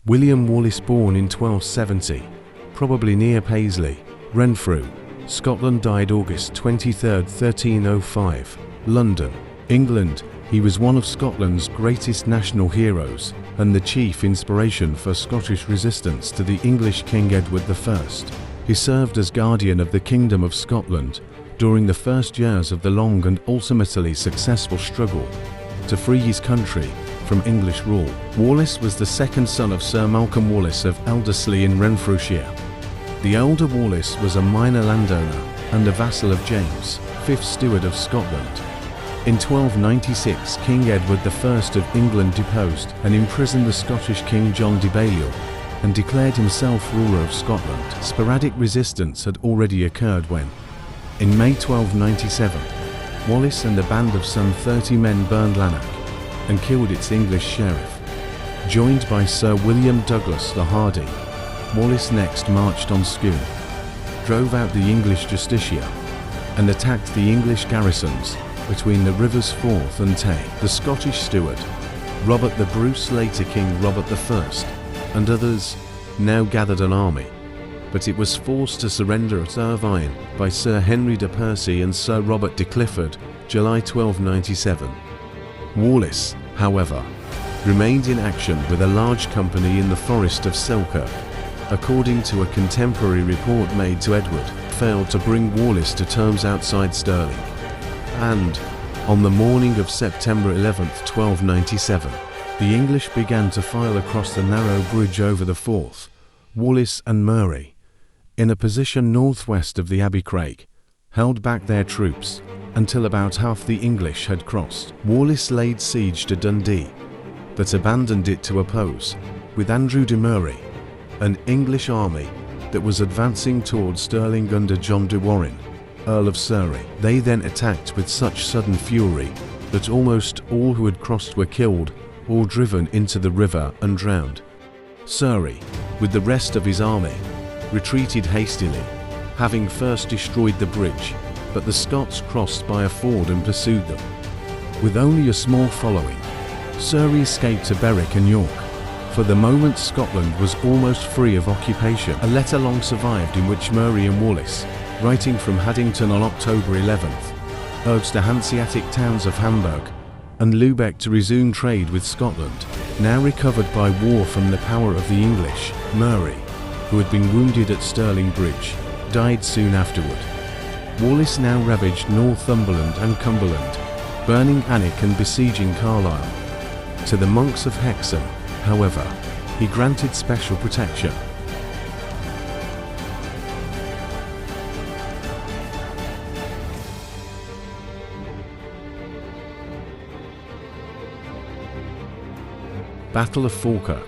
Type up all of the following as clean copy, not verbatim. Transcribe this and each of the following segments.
William Wallace, born in 1270, probably near Paisley, Renfrew, Scotland, died August 23, 1305, London, England. He was one of Scotland's greatest national heroes and the chief inspiration for Scottish resistance to the English King Edward I. He served as guardian of the Kingdom of Scotland during the first years of the long and ultimately successful struggle to free his country from English rule. Wallace was the second son of Sir Malcolm Wallace of Elderslie in Renfrewshire. The elder Wallace was a minor landowner and a vassal of James, 5th Steward of Scotland. In 1296, King Edward I of England deposed and imprisoned the Scottish King John de Balliol and declared himself ruler of Scotland. Sporadic resistance had already occurred when, in May 1297, Wallace and a band of some 30 men burned Lanark and killed its English sheriff. Joined by Sir William Douglas the Hardy, Wallace next marched on Scone, drove out the English justiciar, and attacked the English garrisons between the rivers Forth and Tay. The Scottish steward, Robert the Bruce, later King Robert I, and others now gathered an army, but it was forced to surrender at Irvine by Sir Henry de Percy and Sir Robert de Clifford, July 1297. Wallace, however, remained in action with a large company in the forest of Selkirk. According to a contemporary report made to Edward, failed to bring Wallace to terms outside Stirling. And, on the morning of September 11, 1297, the English began to file across the narrow bridge over the Forth, Wallace and Murray, in a position northwest of the Abbey Craig, held back their troops until about half the English had crossed. Wallace laid siege to Dundee, but abandoned it to oppose, with Andrew de Murray, an English army that was advancing towards Stirling under John de Warenne, Earl of Surrey. They then attacked with such sudden fury that almost all who had crossed were killed or driven into the river and drowned. Surrey, with the rest of his army, retreated hastily, having first destroyed the bridge, but the Scots crossed by a ford and pursued them. With only a small following, Surrey escaped to Berwick and York. For the moment, Scotland was almost free of occupation. A letter long survived in which Murray and Wallace, writing from Haddington on October 11th, urged the Hanseatic towns of Hamburg and Lubeck to resume trade with Scotland, now recovered by war from the power of the English. Murray, who had been wounded at Stirling Bridge, died soon afterward. Wallace now ravaged Northumberland and Cumberland, burning Alnwick and besieging Carlisle. To the monks of Hexham, however, he granted special protection. Battle of Falkirk.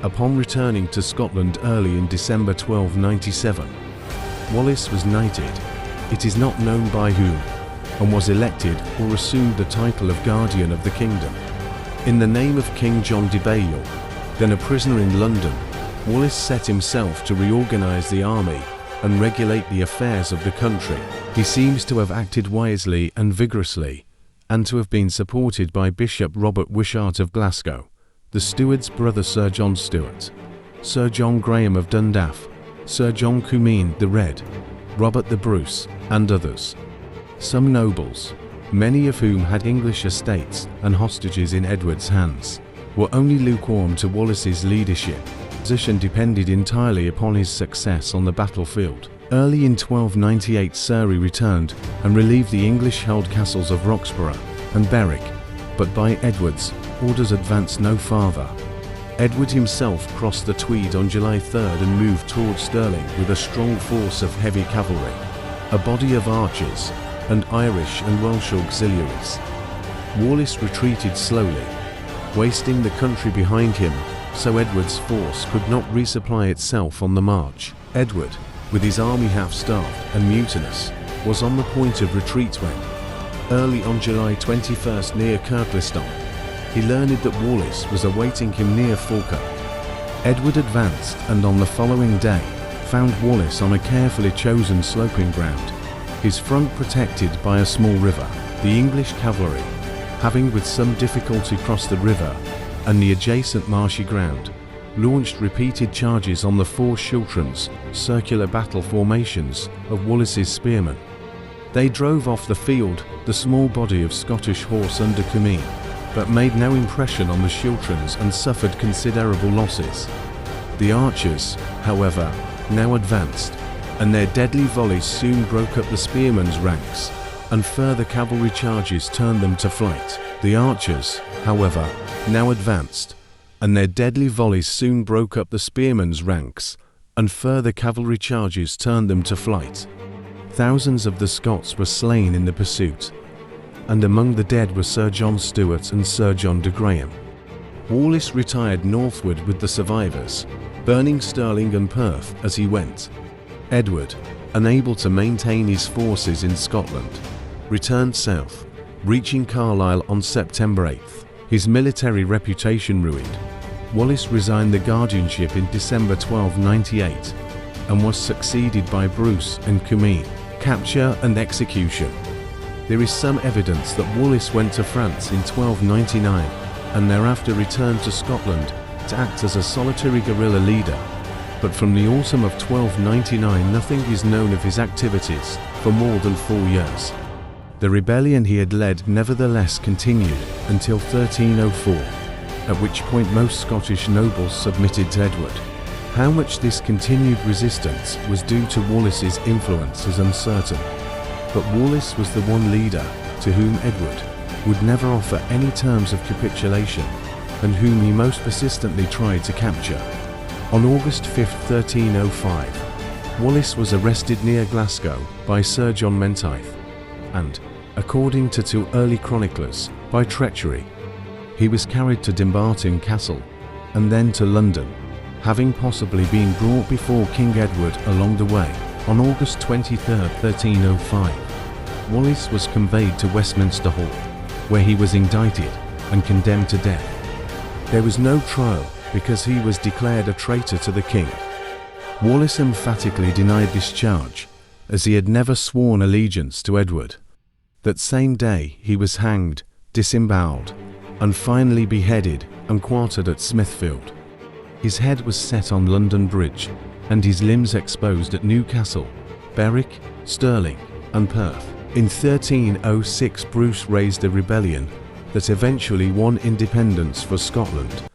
Upon returning to Scotland early in December 1297, Wallace was knighted, it is not known by whom, and was elected or assumed the title of Guardian of the Kingdom. In the name of King John de Balliol, then a prisoner in London, Wallace set himself to reorganize the army and regulate the affairs of the country. He seems to have acted wisely and vigorously, and to have been supported by Bishop Robert Wishart of Glasgow, the steward's brother Sir John Stewart, Sir John Graham of Dundaff, Sir John Comyn the Red, Robert the Bruce, and others. Some nobles, many of whom had English estates and hostages in Edward's hands, were only lukewarm to Wallace's leadership. His position depended entirely upon his success on the battlefield. Early in 1298, Surrey returned and relieved the English-held castles of Roxburgh and Berwick, but by Edward's orders advanced no farther. Edward himself crossed the Tweed on July 3rd and moved towards Stirling with a strong force of heavy cavalry, a body of archers, and Irish and Welsh auxiliaries. Wallace retreated slowly, wasting the country behind him, so Edward's force could not resupply itself on the march. Edward, with his army half-starved and mutinous, was on the point of retreat when, early on July 21st near Kirkliston, he learned that Wallace was awaiting him near Falkirk. Edward advanced and on the following day found Wallace on a carefully chosen sloping ground, his front protected by a small river. The English cavalry, having with some difficulty crossed the river and the adjacent marshy ground, launched repeated charges on the four schiltrons, circular battle formations, of Wallace's spearmen. They drove off the field the small body of Scottish horse under Comyn, but made no impression on the schiltrons and suffered considerable losses. The archers, however, now advanced, and their deadly volleys soon broke up the spearmen's ranks, and further cavalry charges turned them to flight. The archers, however, now advanced, and their deadly volleys soon broke up the spearmen's ranks, and further cavalry charges turned them to flight. Thousands of the Scots were slain in the pursuit, and among the dead were Sir John Stuart and Sir John de Graham. Wallace retired northward with the survivors, burning Stirling and Perth as he went. Edward, unable to maintain his forces in Scotland, returned south, reaching Carlisle on September 8th. His military reputation ruined, Wallace resigned the guardianship in December 1298 and was succeeded by Bruce and Comyn. Capture and execution. There is some evidence that Wallace went to France in 1299 and thereafter returned to Scotland to act as a solitary guerrilla leader, but from the autumn of 1299 nothing is known of his activities for more than 4 years. The rebellion he had led nevertheless continued until 1304, at which point most Scottish nobles submitted to Edward. How much this continued resistance was due to Wallace's influence is uncertain, but Wallace was the one leader to whom Edward would never offer any terms of capitulation, and whom he most persistently tried to capture. On August 5, 1305, Wallace was arrested near Glasgow by Sir John Menteith, and, according to two early chroniclers, by treachery. He was carried to Dumbarton Castle, and then to London, having possibly been brought before King Edward along the way. On August 23, 1305, Wallace was conveyed to Westminster Hall, where he was indicted and condemned to death. There was no trial because he was declared a traitor to the king. Wallace emphatically denied this charge, as he had never sworn allegiance to Edward. That same day he was hanged, disemboweled, and finally beheaded and quartered at Smithfield. His head was set on London Bridge, and his limbs exposed at Newcastle, Berwick, Stirling, and Perth. In 1306 Bruce raised a rebellion that eventually won independence for Scotland.